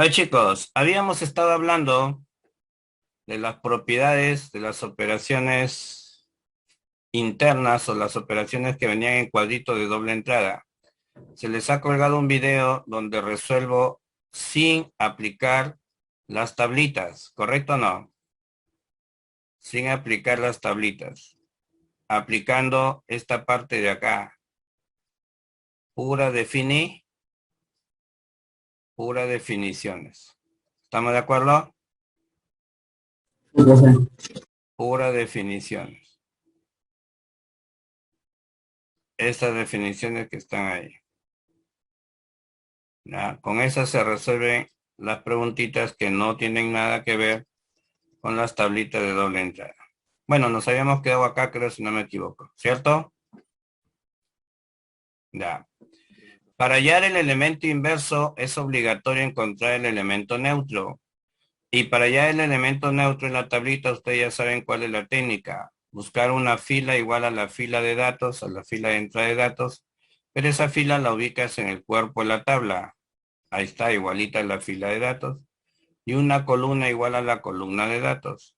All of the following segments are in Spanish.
A ver, chicos, habíamos estado hablando de las propiedades de las operaciones internas o las operaciones que venían en cuadrito de doble entrada. Se les ha colgado un video donde resuelvo sin aplicar las tablitas, ¿correcto o no? Sin aplicar las tablitas. Aplicando esta parte de acá. Pura definiciones. ¿Estamos de acuerdo? Sí, profe. Pura definiciones. Estas definiciones que están ahí. Ya, con esas se resuelven las preguntitas que no tienen nada que ver con las tablitas de doble entrada. Bueno, nos habíamos quedado acá, creo, si no me equivoco, ¿cierto? Ya. Para hallar el elemento inverso es obligatorio encontrar el elemento neutro. Y para hallar el elemento neutro en la tablita, ustedes ya saben cuál es la técnica. Buscar una fila igual a la fila de datos, a la fila de entrada de datos, pero esa fila la ubicas en el cuerpo de la tabla. Ahí está, igualita la fila de datos. Y una columna igual a la columna de datos.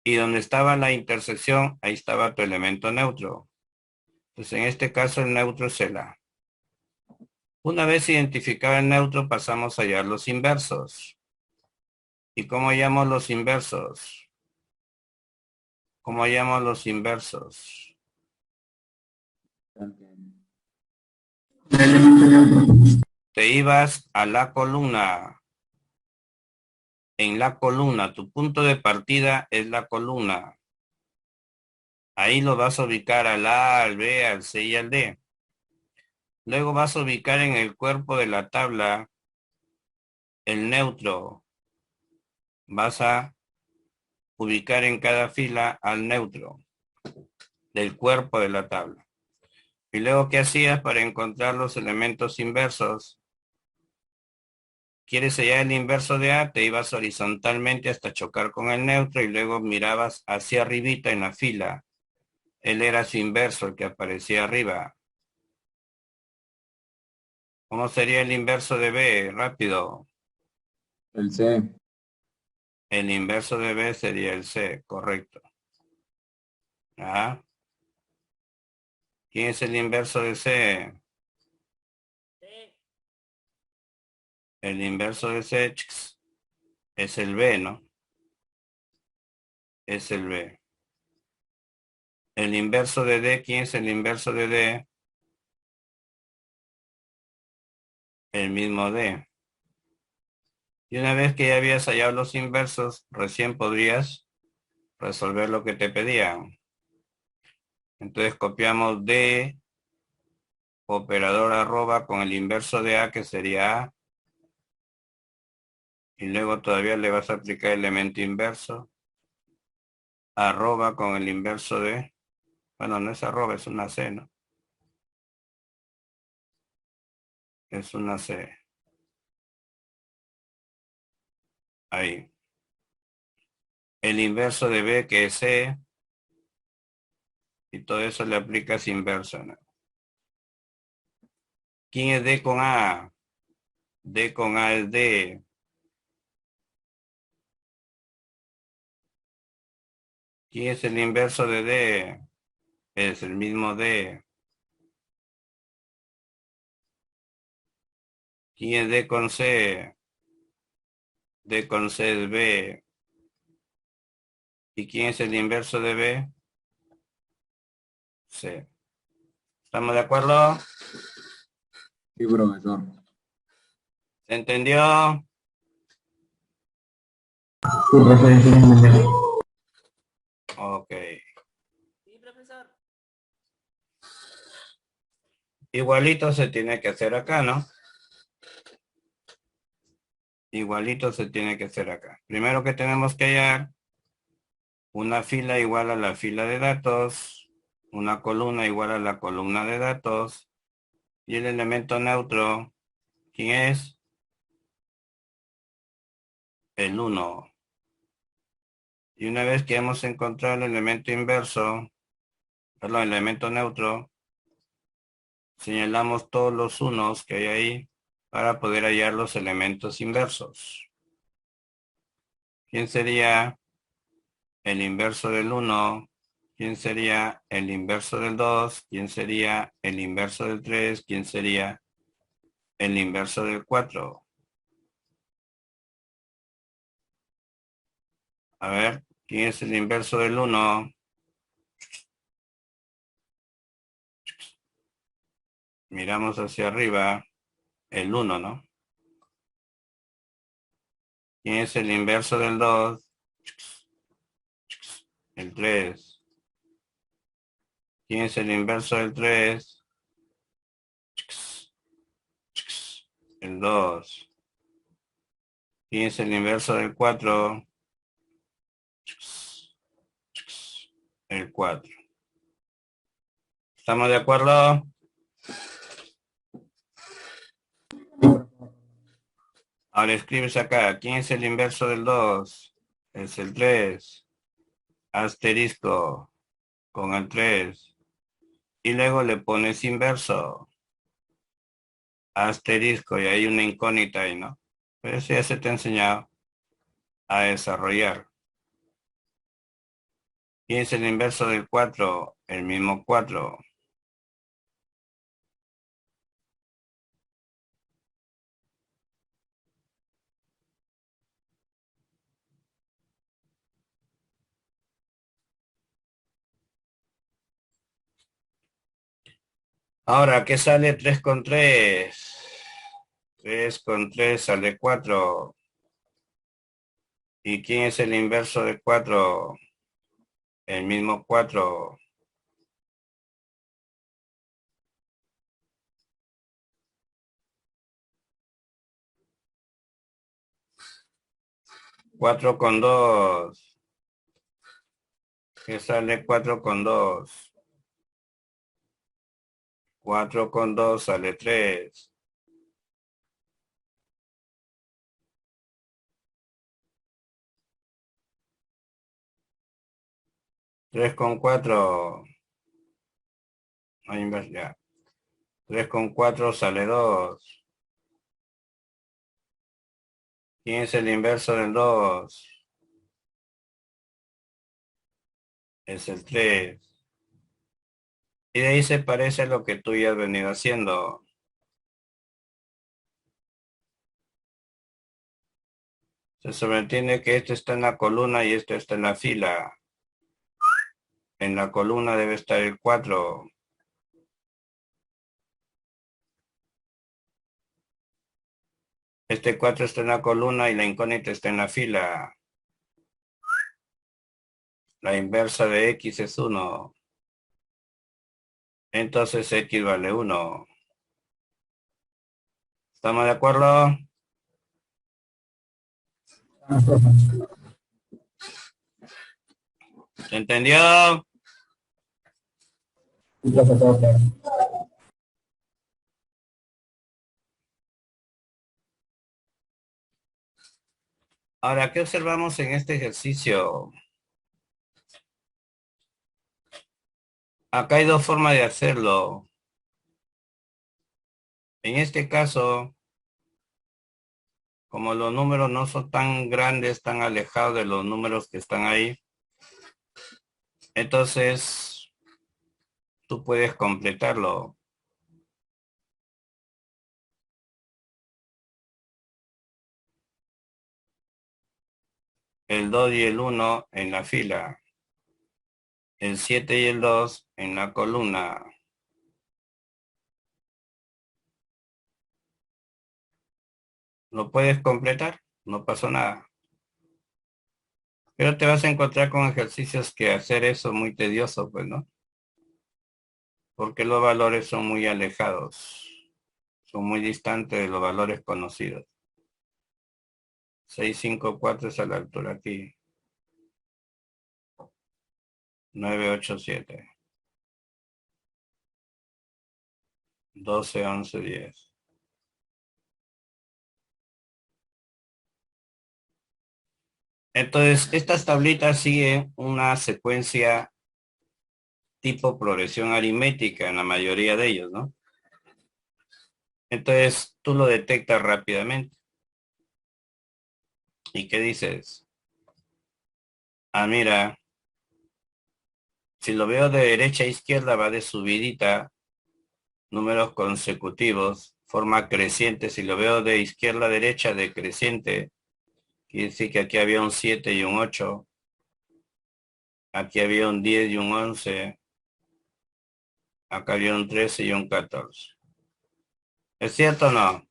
Y donde estaba la intersección, ahí estaba tu elemento neutro. Entonces, en este caso, el neutro es el A. Una vez identificado el neutro, pasamos a hallar los inversos. ¿Y cómo hallamos los inversos? ¿Cómo hallamos los inversos? El elemento neutro. Te ibas a la columna. En la columna, tu punto de partida es la columna. Ahí lo vas a ubicar al A, al B, al C y al D. Luego vas a ubicar en el cuerpo de la tabla el neutro. Vas a ubicar en cada fila al neutro del cuerpo de la tabla. Y luego, ¿qué hacías para encontrar los elementos inversos? ¿Quieres hallar el inverso de A? Te ibas horizontalmente hasta chocar con el neutro y luego mirabas hacia arribita en la fila. Él era su inverso, el que aparecía arriba. ¿Cómo sería el inverso de B? Rápido. El C. El inverso de B sería el C, correcto. ¿Ah? ¿Quién es el inverso de C? El inverso de C es el B, ¿no? Es el B. El inverso de D, ¿quién es el inverso de D? El mismo D. Y una vez que ya habías hallado los inversos, recién podrías resolver lo que te pedían. Entonces copiamos D, operador arroba con el inverso de A, que sería A, y luego todavía le vas a aplicar el elemento inverso, arroba con el inverso de, bueno, no es arroba, es una C, ¿no? Es una C. Ahí. El inverso de B, que es C, y todo eso le aplicas inverso, ¿no? ¿Quién es D con A? D con A es D. ¿Quién es el inverso de D? Es el mismo D. ¿Quién es D con C? D con C es B. ¿Y quién es el inverso de B? C. ¿Estamos de acuerdo? Sí, profesor. ¿Se entendió? Sí, profe, sí, entendí. Ok. Igualito se tiene que hacer acá, ¿no? Igualito se tiene que hacer acá. Primero que tenemos que hallar una fila igual a la fila de datos, una columna igual a la columna de datos, y el elemento neutro, ¿quién es? El 1. Y una vez que hemos encontrado el elemento inverso, perdón, el elemento neutro, señalamos todos los unos que hay ahí para poder hallar los elementos inversos. ¿Quién sería el inverso del 1? ¿Quién sería el inverso del 2? ¿Quién sería el inverso del 3? ¿Quién sería el inverso del 4? A ver, ¿quién es el inverso del 1? Miramos hacia arriba, el 1, ¿no? ¿Quién es el inverso del 2? El 3. ¿Quién es el inverso del 3? El 2. ¿Quién es el inverso del 4? El 4. ¿Estamos de acuerdo? Ahora escribes acá. ¿Quién es el inverso del 2? Es el 3. Asterisco con el 3. Y luego le pones inverso. Asterisco y hay una incógnita ahí, ¿no? Pero eso ya se te ha enseñado a desarrollar. ¿Quién es el inverso del 4? El mismo 4. Ahora, ¿qué sale 3 con 3? 3 con 3 sale 4. ¿Y quién es el inverso de 4? El mismo 4. Cuatro con 2. ¿Qué sale 4 con 2? 4 con 2 sale 3. Tres con 4. No hay inverso ya. 3 con 4 sale 2. ¿Quién es el inverso del 2? Es el 3. Y de ahí se parece a lo que tú ya has venido haciendo. Se sobreentiende que este está en la columna y este está en la fila. En la columna debe estar el 4. Este 4 está en la columna y la incógnita está en la fila. La inversa de x es 1. Entonces x vale 1. ¿Estamos de acuerdo? ¿Se entendió? Sí, profe, todo claro. Ahora, ¿qué observamos en este ejercicio? Acá hay dos formas de hacerlo. En este caso, como los números no son tan grandes, tan alejados de los números que están ahí, entonces tú puedes completarlo. El 2 y el 1 en la fila. El 7 y el 2 en la columna. ¿Lo puedes completar? No pasó nada. Pero te vas a encontrar con ejercicios que hacer eso muy tedioso, pues, ¿no? Porque los valores son muy alejados. Son muy distantes de los valores conocidos. 654 es a la altura aquí. 987. 12, 11, 10. Entonces, estas tablitas siguen una secuencia tipo progresión aritmética en la mayoría de ellos, ¿no? Entonces tú lo detectas rápidamente. ¿Y qué dices? Ah, mira, si lo veo de derecha a izquierda va de subidita, números consecutivos, forma creciente. Si lo veo de izquierda a derecha de creciente, quiere decir que aquí había un 7 y un 8. Aquí había un 10 y un 11. Acá había un 13 y un 14. ¿Es cierto o no?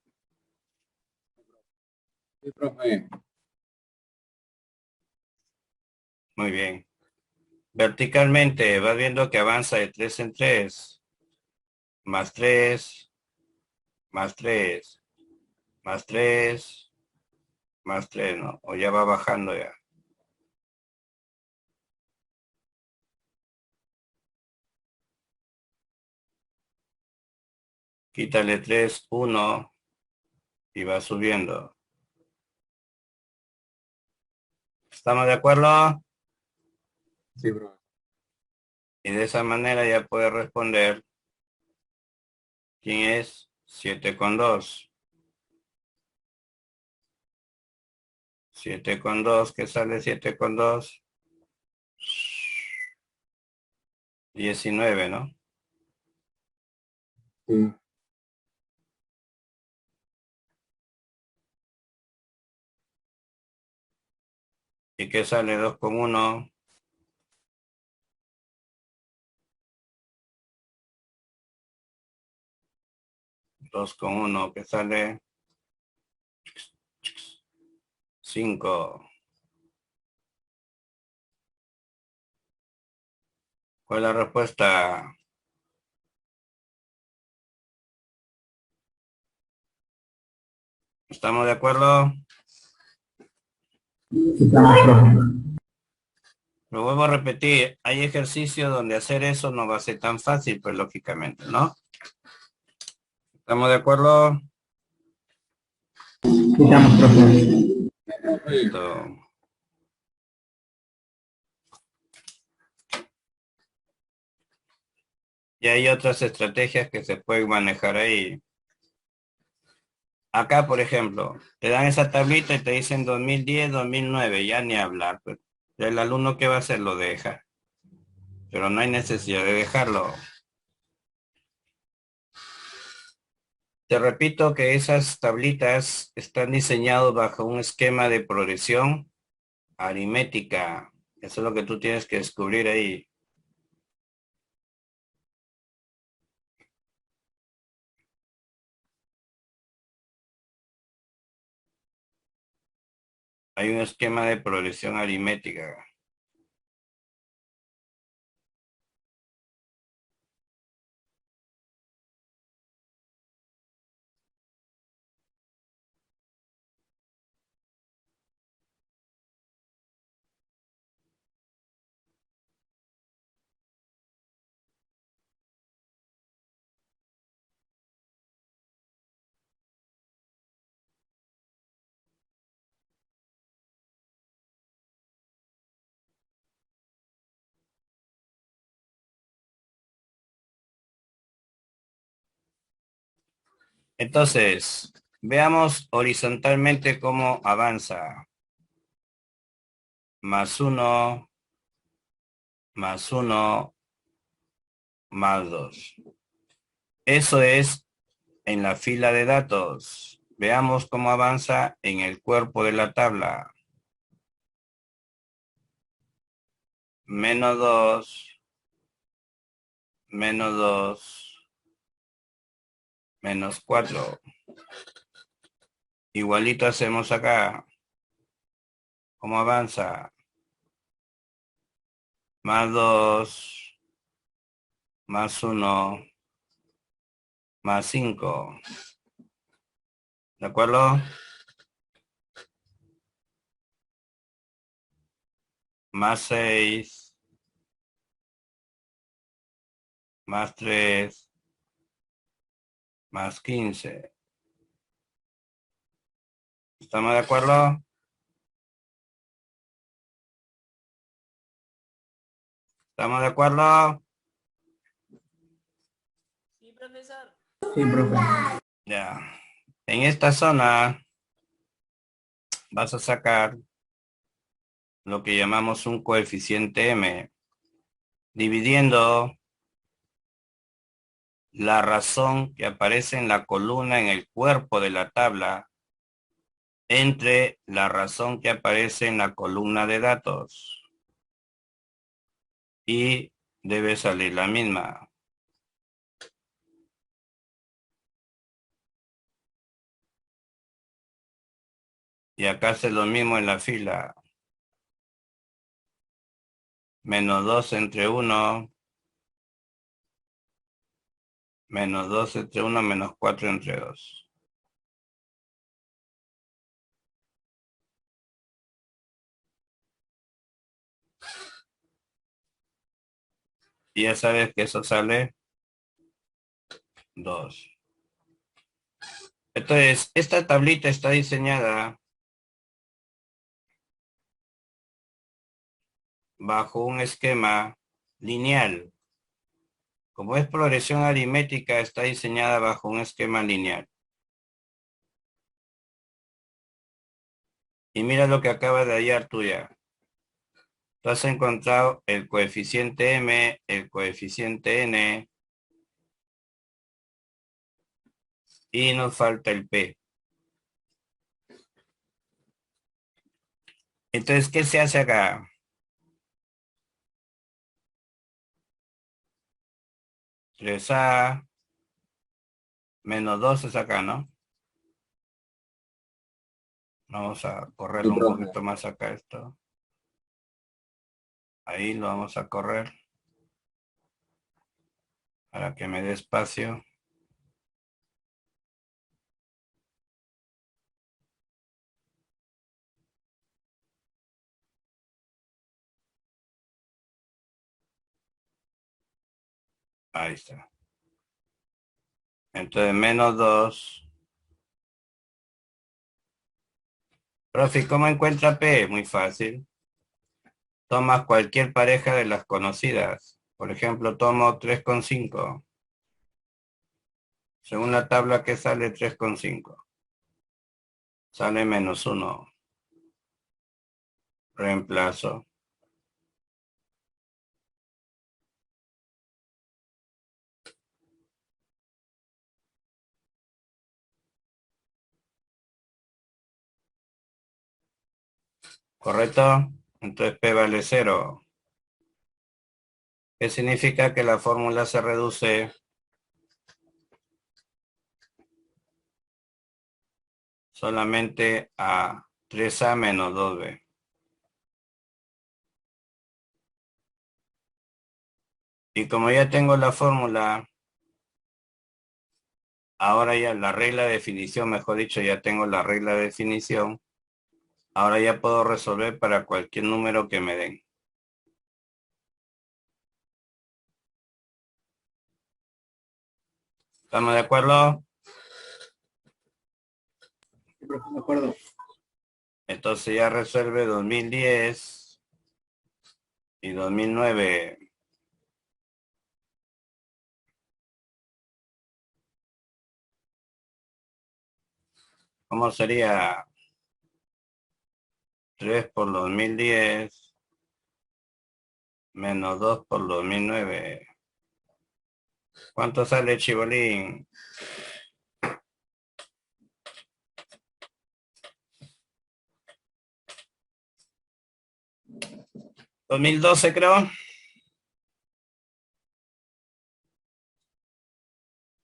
Sí, profe. Muy bien. Verticalmente vas viendo que avanza de 3 en 3. Más 3, más 3, más 3, más 3, ¿no? O ya va bajando ya. Quítale 3, 1 y va subiendo. ¿Estamos de acuerdo? Sí, profe. Y de esa manera ya puedes responder quién es 7 con 2. 7 con 2, ¿qué sale 7 con 2? 19, ¿no? Sí. ¿Y qué sale 2 con 1? 2 con 1, ¿qué sale? 5. ¿Cuál es la respuesta? ¿Estamos de acuerdo? Estamos, profe. Lo vuelvo a repetir, hay ejercicios donde hacer eso no va a ser tan fácil, pues lógicamente, ¿no? ¿Estamos de acuerdo? Estamos, profe. Listo. Y hay otras estrategias que se pueden manejar ahí. Acá, por ejemplo, te dan esa tablita y te dicen 2010, 2009, ya ni hablar, pues. El alumno que va a hacer lo deja, pero no hay necesidad de dejarlo. Te repito que esas tablitas están diseñadas bajo un esquema de progresión aritmética. Eso es lo que tú tienes que descubrir ahí. Hay un esquema de progresión aritmética. Entonces, veamos horizontalmente cómo avanza. Más uno, más uno, más dos. Eso es en la fila de datos. Veamos cómo avanza en el cuerpo de la tabla. Menos dos, menos dos, menos cuatro. Igualito hacemos acá. ¿Cómo avanza? Más dos, más uno, más cinco. ¿De acuerdo? Más seis, más tres, más 15. ¿Estamos de acuerdo? ¿Estamos de acuerdo? Sí, profesor. Sí, profe. Ya. En esta zona vas a sacar lo que llamamos un coeficiente M, dividiendo la razón que aparece en la columna en el cuerpo de la tabla entre la razón que aparece en la columna de datos. Y debe salir la misma. Y acá hace lo mismo en la fila. Menos 2 entre 1, menos 2 entre 1, menos 4 entre 2. Y ya sabes que eso sale 2. Entonces, esta tablita está diseñada bajo un esquema lineal. Como es progresión aritmética, está diseñada bajo un esquema lineal. Y mira lo que acaba de hallar tuya. Tú has encontrado el coeficiente M, el coeficiente N, y nos falta el P. Entonces, ¿qué se hace acá? 3A menos 2 es acá, ¿no? Vamos a correrlo Sí, un profe. poquito más acá esto. Ahí lo vamos a correr para que me dé espacio. Ahí está. Entonces, menos 2. Profe, ¿cómo encuentra P? Muy fácil. Toma cualquier pareja de las conocidas. Por ejemplo, tomo 3,5. Según la tabla que sale 3,5. Sale menos 1. Reemplazo. ¿Correcto? Entonces P vale 0. ¿Qué significa que la fórmula se reduce solamente a 3A menos 2B? Y como ya tengo la fórmula, ahora ya la regla de definición, mejor dicho, ya tengo la regla de definición, ahora ya puedo resolver para cualquier número que me den. ¿Estamos de acuerdo? Sí, profe, de acuerdo. Entonces ya resuelve 2010 y 2009. ¿Cómo sería 3 por 2010 menos 2 por 2009? ¿Cuánto sale, Chibolín? 2012, creo.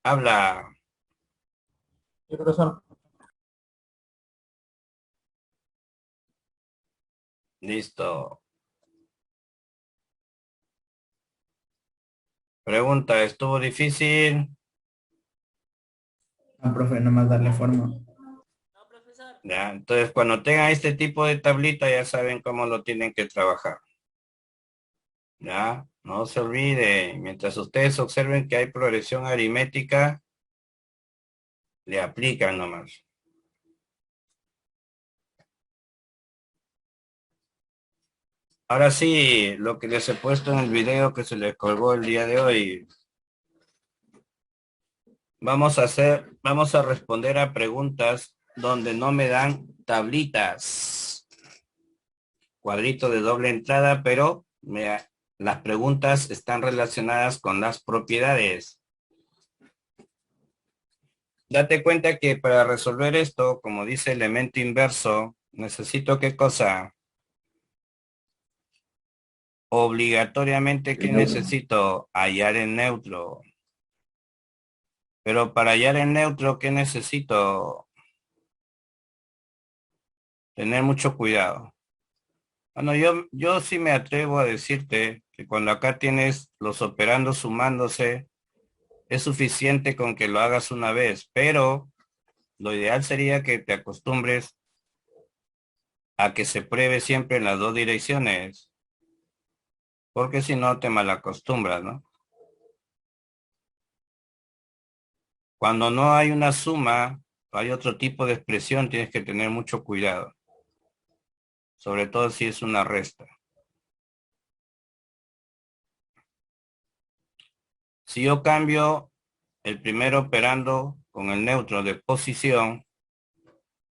Habla. Sí, profesor. Listo. Pregunta, ¿estuvo difícil? Ah, profe, nomás darle forma. Ya, entonces cuando tengan este tipo de tablita ya saben cómo lo tienen que trabajar. Ya, no se olvide, mientras ustedes observen que hay progresión aritmética, le aplican nomás. Ahora sí, lo que les he puesto en el video que se les colgó el día de hoy, Vamos a responder a preguntas donde no me dan tablitas. Cuadrito de doble entrada, pero las preguntas están relacionadas con las propiedades. Date cuenta que para resolver esto, como dice elemento inverso, necesito ¿qué cosa? Obligatoriamente, ¿qué necesito? Hallar el neutro. Pero para hallar el neutro, ¿qué necesito? Tener mucho cuidado. Bueno, yo sí me atrevo a decirte que cuando acá tienes los operandos sumándose, es suficiente con que lo hagas una vez, pero lo ideal sería que te acostumbres a que se pruebe siempre en las dos direcciones, porque si no te malacostumbras, ¿no? Cuando no hay una suma, hay otro tipo de expresión, tienes que tener mucho cuidado, sobre todo si es una resta. Si yo cambio el primer operando con el neutro de posición,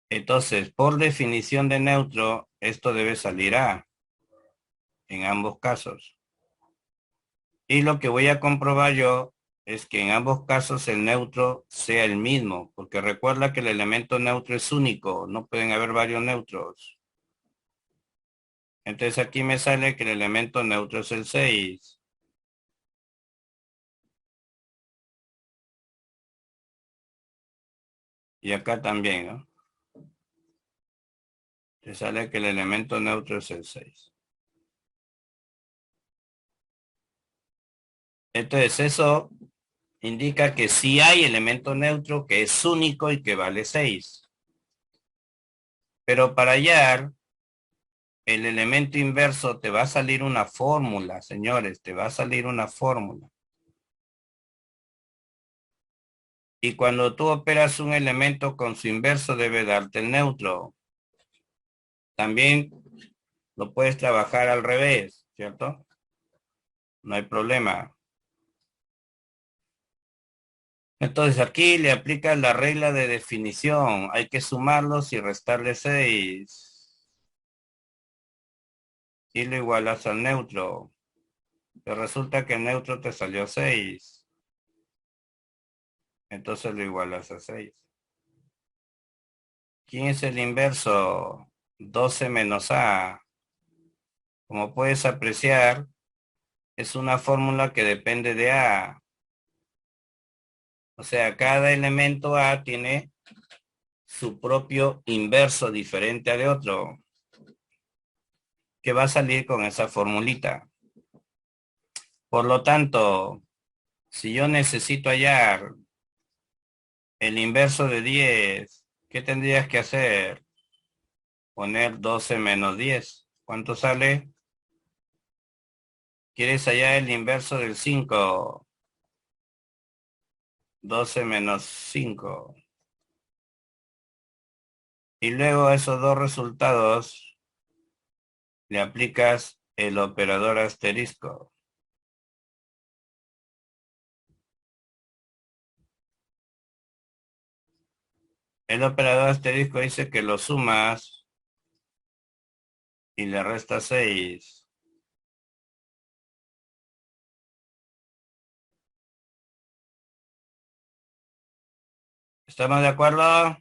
entonces por definición de neutro, esto debe salir A en ambos casos. Y lo que voy a comprobar yo es que en ambos casos el neutro sea el mismo, porque recuerda que el elemento neutro es único, no pueden haber varios neutros. Entonces aquí me sale que el elemento neutro es el 6. Y acá también, ¿no? Te sale que el elemento neutro es el 6. Entonces eso indica que sí hay elemento neutro que es único y que vale 6. Pero para hallar el elemento inverso te va a salir una fórmula, señores, te va a salir una fórmula. Y cuando tú operas un elemento con su inverso debe darte el neutro. También lo puedes trabajar al revés, ¿cierto? No hay problema. Entonces aquí le aplicas la regla de definición. Hay que sumarlos y restarle 6. Y lo igualas al neutro. Pero resulta que el neutro te salió 6. Entonces lo igualas a 6. ¿Quién es el inverso? 12 menos A. Como puedes apreciar, es una fórmula que depende de A. O sea, cada elemento A tiene su propio inverso diferente al de otro, que va a salir con esa formulita. Por lo tanto, si yo necesito hallar el inverso de 10, ¿qué tendrías que hacer? Poner 12 menos 10. ¿Cuánto sale? ¿Quieres hallar el inverso del 5? 12 menos 5. Y luego a esos dos resultados le aplicas el operador asterisco. El operador asterisco dice que lo sumas y le resta 6. ¿Estamos de acuerdo?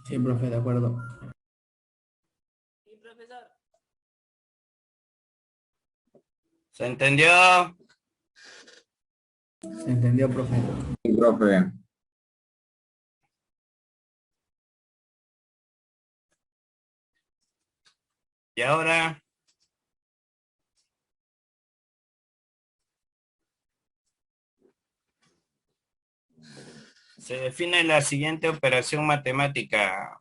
Sí, profe, de acuerdo. Sí, profesor. ¿Se entendió? Se entendió, profe. Sí, profe. Y ahora se define la siguiente operación matemática.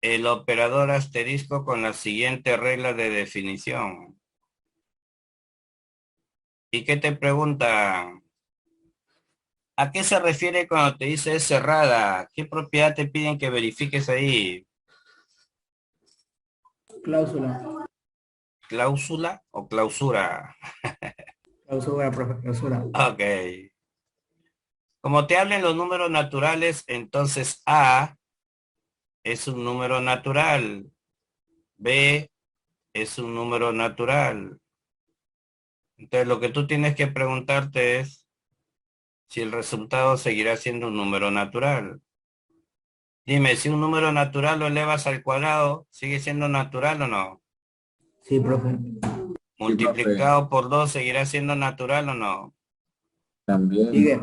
El operador asterisco con la siguiente regla de definición. ¿Y qué te pregunta? ¿A qué se refiere cuando te dice es cerrada? ¿Qué propiedad te piden que verifiques ahí? Cláusula. ¿Cláusula o clausura? Clausura, profe, clausura. Ok. Como te hablen los números naturales, entonces A es un número natural. B es un número natural. Entonces lo que tú tienes que preguntarte es si el resultado seguirá siendo un número natural. Dime, si un número natural lo elevas al cuadrado, ¿sigue siendo natural o no? Sí, profe. Sí, profe, Multiplicado por 2, ¿seguirá siendo natural o no? también. Sigue.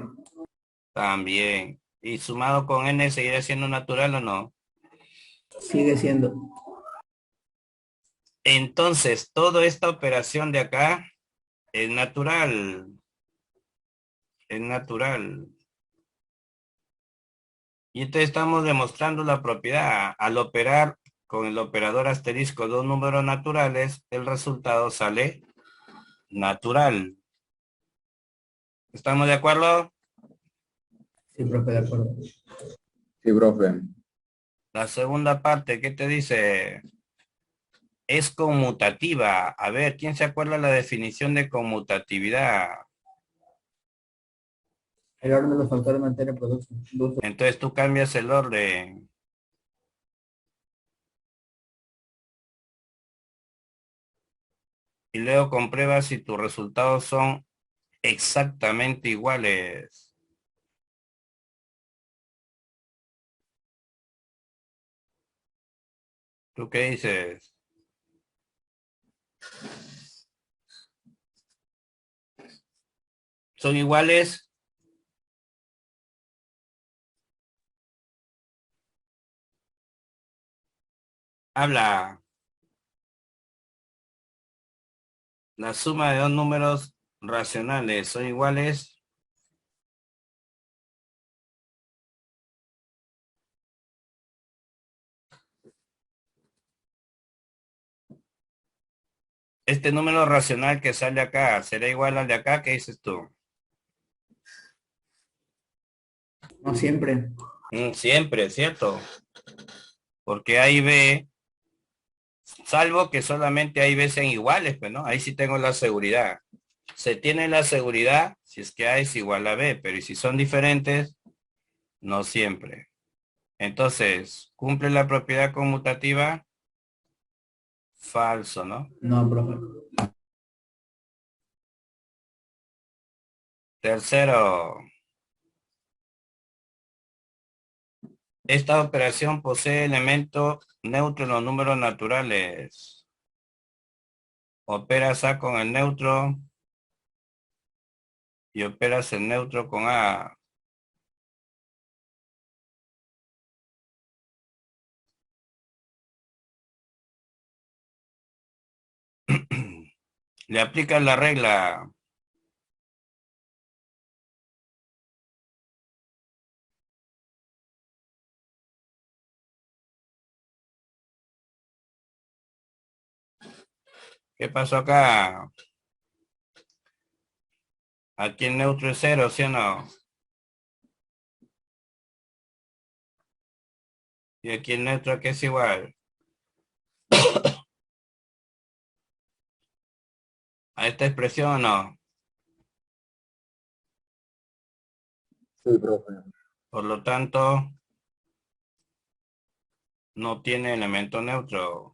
También. ¿Y sumado con n seguirá siendo natural o no? Sigue siendo. Entonces, toda esta operación de acá es natural. Es natural. Y entonces estamos demostrando la propiedad. Al operar con el operador asterisco dos números naturales, el resultado sale natural. ¿Estamos de acuerdo? Sí, profe, de acuerdo. Sí, profe. La segunda parte, ¿qué te dice? Es conmutativa. A ver, ¿quién se acuerda la definición de conmutatividad? El orden de los factores mantiene el producto. Entonces tú cambias el orden. Y luego compruebas si tus resultados son exactamente iguales. ¿Tú qué dices? ¿Son iguales? Habla. La suma de dos números racionales son iguales. Este número racional que sale acá, ¿será igual al de acá? ¿Qué dices tú? No siempre. Siempre, ¿cierto? Porque A y B, salvo que solamente A y B sean iguales, pues, ¿no? Ahí sí tengo la seguridad. Se tiene la seguridad si es que A es igual a B, pero ¿y si son diferentes? No siempre. Entonces, ¿cumple la propiedad conmutativa? Falso, ¿no? No, profe. Tercero, esta operación posee elemento neutro en los números naturales. Operas A con el neutro y operas el neutro con A. Le aplicas la regla. ¿Qué pasó acá? Aquí el neutro es cero, ¿sí o no? Y aquí el neutro aquí es igual. ¿A esta expresión o no? Sí, profe. Por lo tanto, no tiene elemento neutro.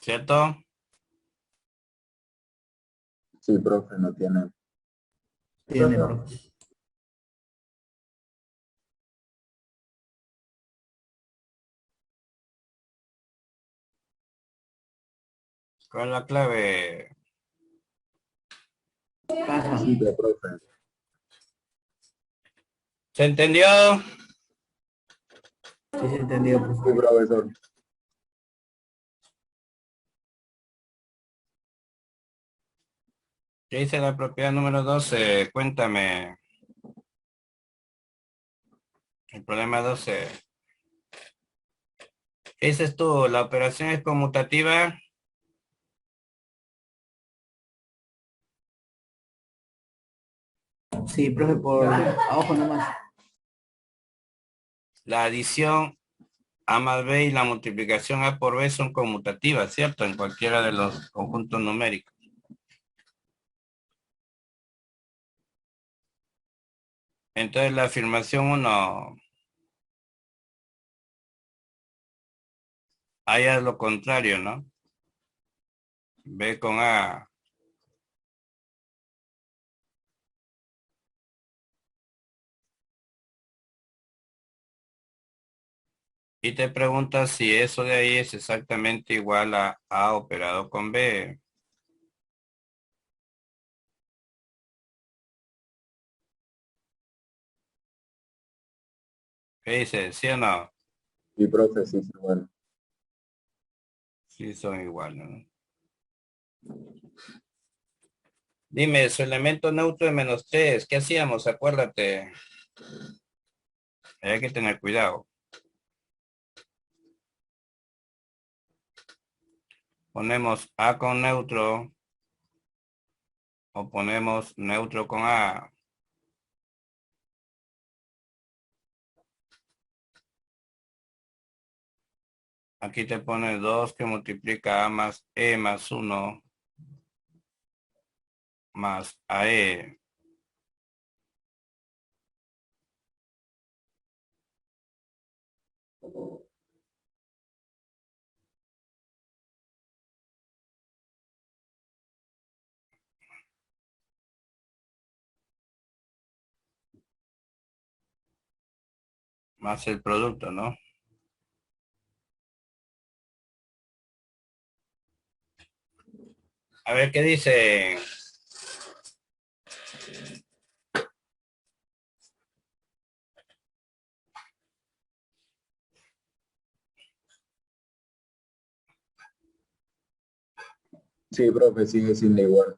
¿Cierto? Sí, profe, no tiene. Tiene, profe. ¿Cuál es la clave? Pasa. Sí, profe. ¿Se entendió? Sí, sí, entendido, Sí, profe. profesor. ¿Qué dice la propiedad número 12? Cuéntame. El problema 12. ¿Qué dices tú? ¿La operación es conmutativa? Sí, profe, por abajo nomás. La adición A más B y la multiplicación A por B son conmutativas, ¿cierto? En cualquiera de los conjuntos numéricos. Entonces la afirmación 1, ahí es lo contrario, ¿no? B con A. Y te preguntas si eso de ahí es exactamente igual a A operado con B. ¿Qué dice? ¿Sí o no? Sí, profe, sí, sí, bueno. Sí son iguales, ¿no? Dime, su elemento neutro de -3, ¿qué hacíamos? Acuérdate. Hay que tener cuidado. Ponemos A con neutro o ponemos neutro con A. Aquí te pone 2 que multiplica A más E más 1 más AE. Más el producto, ¿no? A ver qué dice. Sí, profe, sigue siendo igual.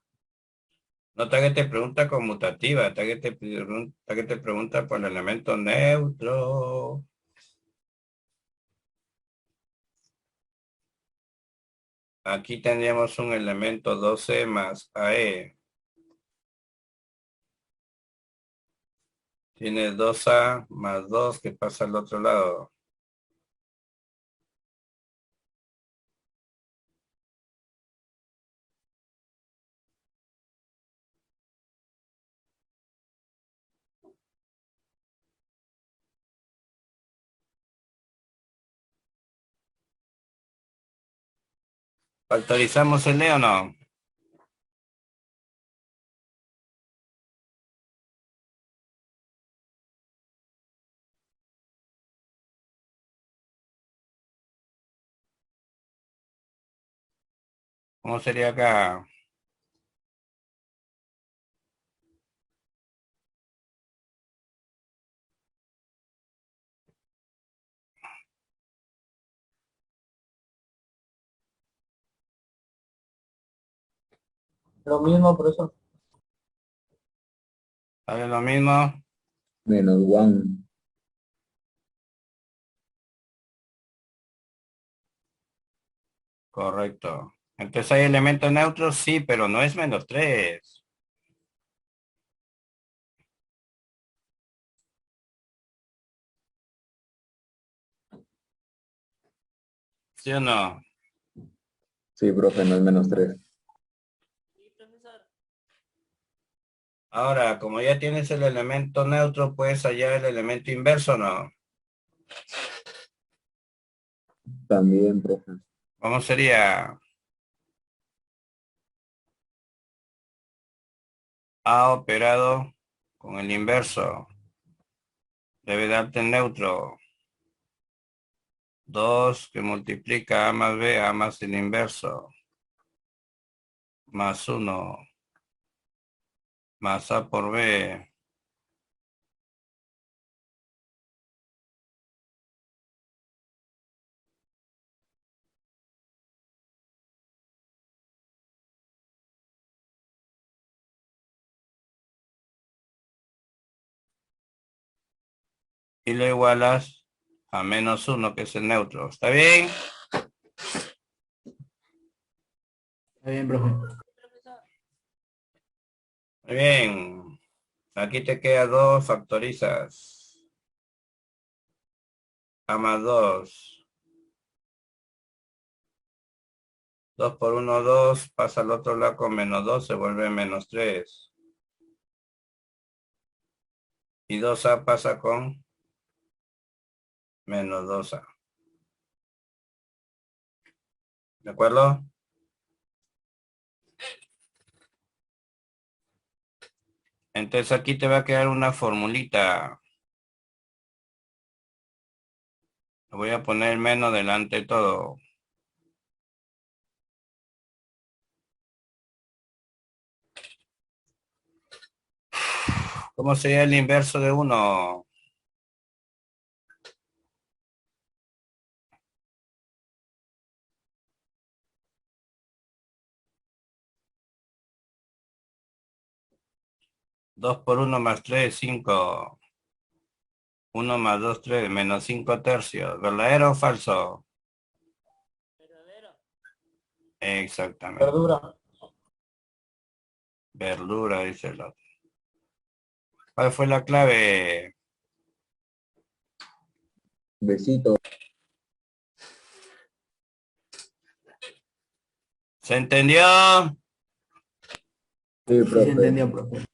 Nota que te pregunta conmutativa, que te pregunta por el elemento neutro. Aquí tendríamos un elemento 12 más AE. Tiene 2A más 2 que pasa al otro lado. ¿Factorizamos el E o no? ¿Cómo sería acá? Lo mismo, profesor. ¿Sale lo mismo? -1. Correcto. Entonces hay elementos neutros, sí, pero no es -3. ¿Sí o no? Sí, profe, no es -3. Sí, profesor. Ahora, como ya tienes el elemento neutro, puedes hallar el elemento inverso, ¿no? También, profe. ¿Cómo sería? A operado con el inverso. Debe darte el neutro. 2 que multiplica A más B, A más el inverso. Más 1 más A por B. Y lo igualas a -1, que es el neutro. ¿Está bien? Está bien, profe. Sí, profesor. Muy bien. Aquí te queda 2, factorizas. A más 2. 2 por 1, 2, pasa al otro lado con menos 2, se vuelve menos 3. Y 2a pasa con menos 2a. ¿De acuerdo? Entonces aquí te va a quedar una formulita. Voy a poner menos delante de todo. ¿Cómo sería el inverso de 1? Dos por 1 más 3, 5. 1 más 2, 3, menos 5 tercios. ¿Verdadero o falso? Verdadero. Exactamente. Verdura. Verdura, dice el otro. ¿Cuál fue la clave? Besito. ¿Se entendió? Sí, Sí se profe. entendió, profe.